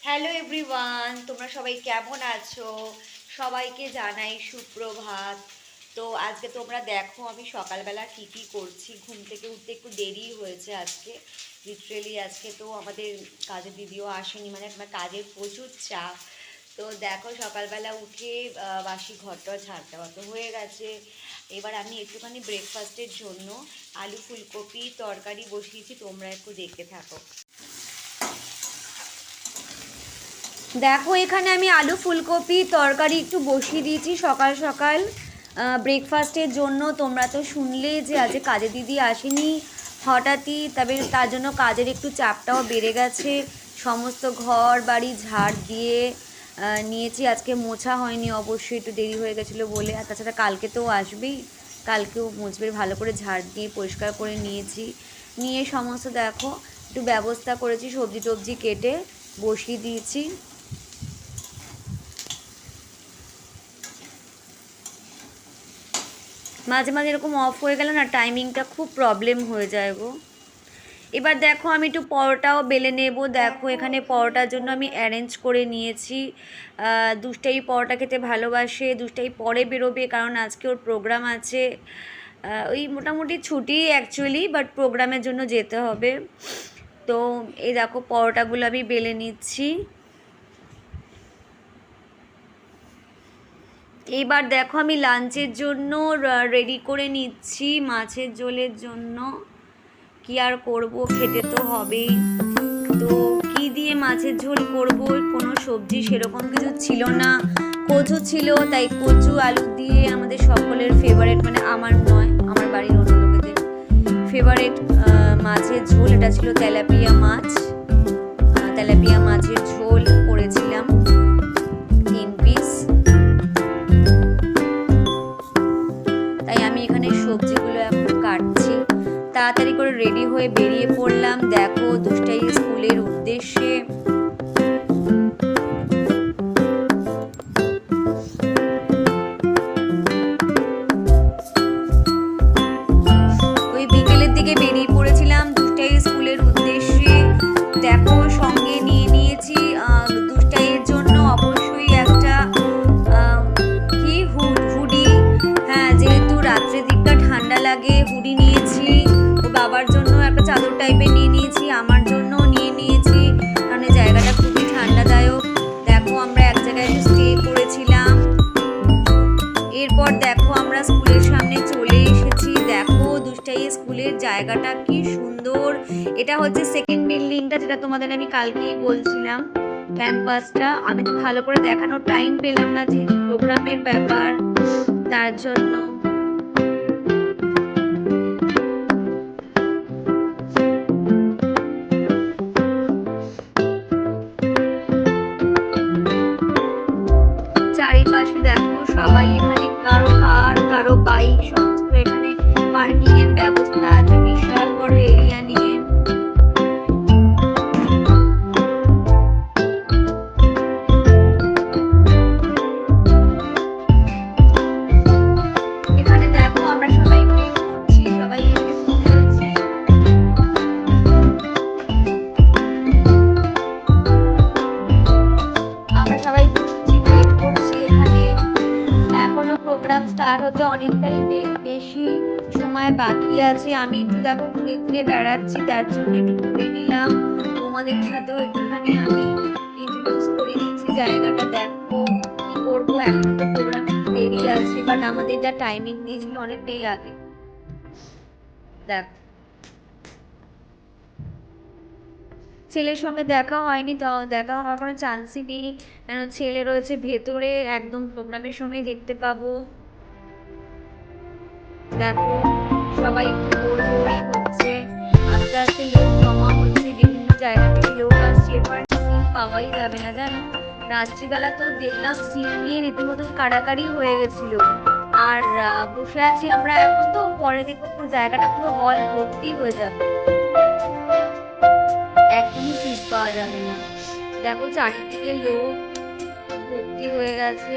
Hello everyone, তোমরা সবাই কেমন আছো? সবাইকে জানাই সুপ্রভাত। তো আজকে তোমরা দেখো আমি সকালবেলা কী কী করছি। ঘুম থেকে উঠতে একটু দেরি হয়েছে আজকে, লিটারেলি আজকে তো আমাদের কাজের দিদিও আসেনি, মানে আমার কাজের প্রচুর চাপ। তো দেখো সকালবেলা উঠে বাসি ঘরটা ঝাড় দেওয়া তো হয়ে গেছে। এবার আমি একটুখানি ব্রেকফাস্টের জন্য আলু ফুলকপি তরকারি বসিয়েছি, তোমরা একটু দেখতে থাকো। দেখো এখানে আমি আলু ফুলকপি তরকারি একটু বসিয়ে দিয়েছি সকাল সকাল ব্রেকফাস্টের জন্য। তোমরা তো শুনলে যে আজকে কাজের দিদি আসেনি হঠাৎই, তবে তার জন্য কাজের একটু চাপটাও বেড়ে গেছে। সমস্ত ঘর বাড়ি ঝাড় দিয়ে নিয়েছি। আজকে মোছা হয়নি, অবশ্যই একটু দেরি হয়ে গেছিলো বলে। আর তাছাড়া কালকে তো আসবেই, কালকেও মুছবে, ভালো করে ঝাড় দিয়ে পরিষ্কার করে নিয়েছি। নিয়ে সমস্ত দেখো একটু ব্যবস্থা করেছি, সবজি টবজি কেটে বসিয়ে দিয়েছি। মাঝে মাঝে এরকম অফ হয়ে গেলে না টাইমিংটা খুব প্রবলেম হয়ে যায় গো। এবার দেখো আমি একটু পরোটাও বেলে নেব। দেখো এখানে পরোটার জন্য আমি অ্যারেঞ্জ করে নিয়েছি। দুষ্টাই পরোটা খেতে ভালোবাসে, দুষ্টাই পরে বেরোবে কারণ আজকে ওর প্রোগ্রাম আছে। ওই মোটামুটি ছুটি অ্যাকচুয়ালি, বাট প্রোগ্রামের জন্য যেতে হবে। তো এই দেখো পরোটাগুলো আমি বেলে নিচ্ছি। এইবার দেখো আমি লাঞ্চের জন্য রেডি করে নিচ্ছি মাছের ঝোলের জন্য। কি আর করব, খেতে তো হবেই। তো কি দিয়ে মাছের ঝোল করব, কোনো সবজি সেরকম কিছু ছিল না। কচু ছিল, তাই কচু আলু দিয়ে আমাদের সকলের ফেভারেট, মানে আমার নয়, আমার বাড়ির অন্য লোকেদের ফেভারেট মাছের ঝোল। এটা ছিল তেলাপিয়া মাছ, তেলাপিয়া মাছের ঝোল করেছিলাম 3 পিস। তাই আমি এখানে সবজিগুলো এখন কাটছি। তাড়াতাড়ি করে রেডি হয়ে বেরিয়ে পড়লাম দেখো দুষ্টাই স্কুলের উদ্দেশ্যে। ওই বিকেলের দিকে বেরিয়ে পড়েছিলাম দুষ্টাই স্কুলের উদ্দেশ্যে। দেখো সঙ্গে নিয়ে নিয়েছি দুষ্টাইয়ের জন্য অবশ্যই একটা কি হুডি। হ্যাঁ, যেহেতু রাত্রের দিকটা ঠান্ডা লাগে, হুডি নিয়েছি। ও বাবার জন্য একটা চাদর টাইপের নিয়ে নিয়েছি, আমার জন্যও নিয়ে নিয়েছি, কারণ এই জায়গাটা খুবই ঠান্ডাদায়ক। দেখো আমরা এক জায়গায় স্টে করেছিলাম। এরপর দেখো আমরা স্কুলের সামনে চলে এসেছি। দেখো দুষ্টাই স্কুলের জায়গাটা কি সুন্দর। এটা হচ্ছে সেকেন্ড বিল্ডিংটা, যেটা তোমাদের আমি কালকেই বলছিলাম ক্যাম্পাসটা। আমি তো ভালো করে দেখানোর টাইম পেলাম না, যে প্রোগ্রামের ব্যাপার, তার জন্য। চারিপাশে দেখো সবাই এখানে, কারো কার কারো বাইক, সমস্ত এখানে পার্কিং এর ব্যবস্থা আছে বিশাল বড় এরিয়া নিয়ে। এখানে দেখো আমরা সবাই মিলে ঘুরছি, সবাই এসে ঘুরছি। আমরা সবাই ঘুরছি, ওয়েট করছি এখানে। এখনো প্রোগ্রাম স্টার্ট হতে অনেকটাই বেশি সময় বাকি আছে। আমি একটু দেখো ঘুরে ঘুরে বেড়াচ্ছি, তার জন্য একটু ঘুরে নিলাম। তোমাদের সাথেও একটুখানি আমি ইন্ট্রোডিউস করে দিচ্ছি জায়গাটা। দেখো কি করবো, এখন তো প্রোগ্রাম দেরি আছে, বাট আমাদের যা টাইমিং দিয়েছিল অনেকটাই আগে। দেখ ছেলের সঙ্গে দেখা হয়নি, তো দেখা হওয়ার কোনো চান্সই নেই, কেন ছেলে রয়েছে ভেতরে, একদম প্রোগ্রামের সময় দেখতে পাবো। দেখো সবাই জোরজোরি হচ্ছে, আস্তে আস্তে লোক জমা হচ্ছে, বিভিন্ন জায়গা থেকে লোক আসছে। এরপর সিট পাওয়াই যাবে না জানো। রাত্রিবেলা তো দেখলাম সিট নিয়ে রীতিমতো কাড়াকাড়ি হয়ে গেছিল। আর বসে আছি আমরা এখন, তো পরে দেখবো পুরো জায়গাটা পুরো হল ভর্তি হয়ে যাবে, একদমই সিট পাওয়া যাবে না। দেখো চারিদিকে লোক ভর্তি হয়ে গেছে।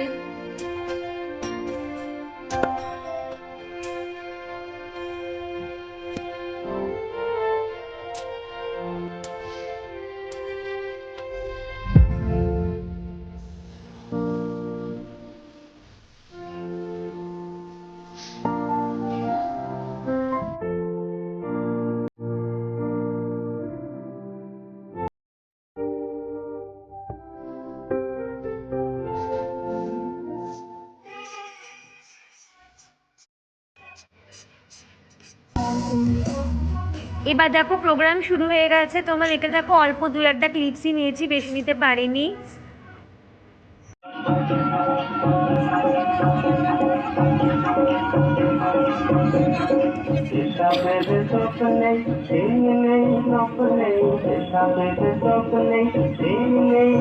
এবার দেখো প্রোগ্রাম শুরু হয়ে গেছে, তোমরা দেখে দেখো অল্প দু একটা ক্লিপসই নিয়েছি, বেশি নিতে পারিনি।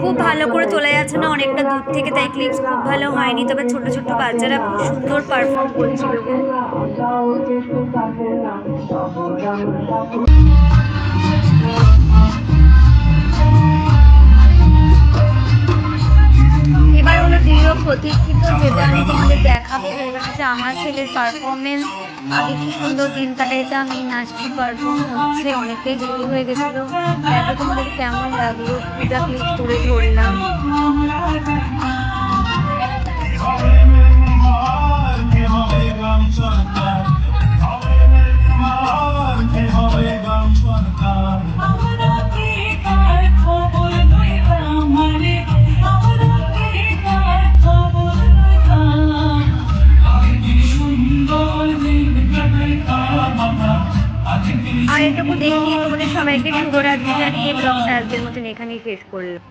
খুব ভালো করে তোলা যাচ্ছে না, অনেকটা দূর থেকে, তাই ক্লিপস খুব ভালো হয়নি, তবে ছোট ছোট বাচ্চারা খুব সুন্দর পারফর্ম করছিল। এবার হলো দৃঢ় প্রতীক্ষিত, যেটা আমি তোমাদের দেখাবো, সেটা হচ্ছে আমার ছেলের পারফরমেন্স। আগে কি সুন্দর দিন কাটাইতাম, এই নাচটি পারফর্ম হচ্ছে, অনেকটাই দেরি হয়ে গেছিলো। দেখো তোমাদের কেমন লাগলো, দুটা ক্লিপ তুলে ধরলাম। আর এটুকু দেখিয়ে তোমাদের সবাইকে শুভরাত্রি জানিয়ে ব্লগটা আজকের মতন এখানেই শেষ করলাম।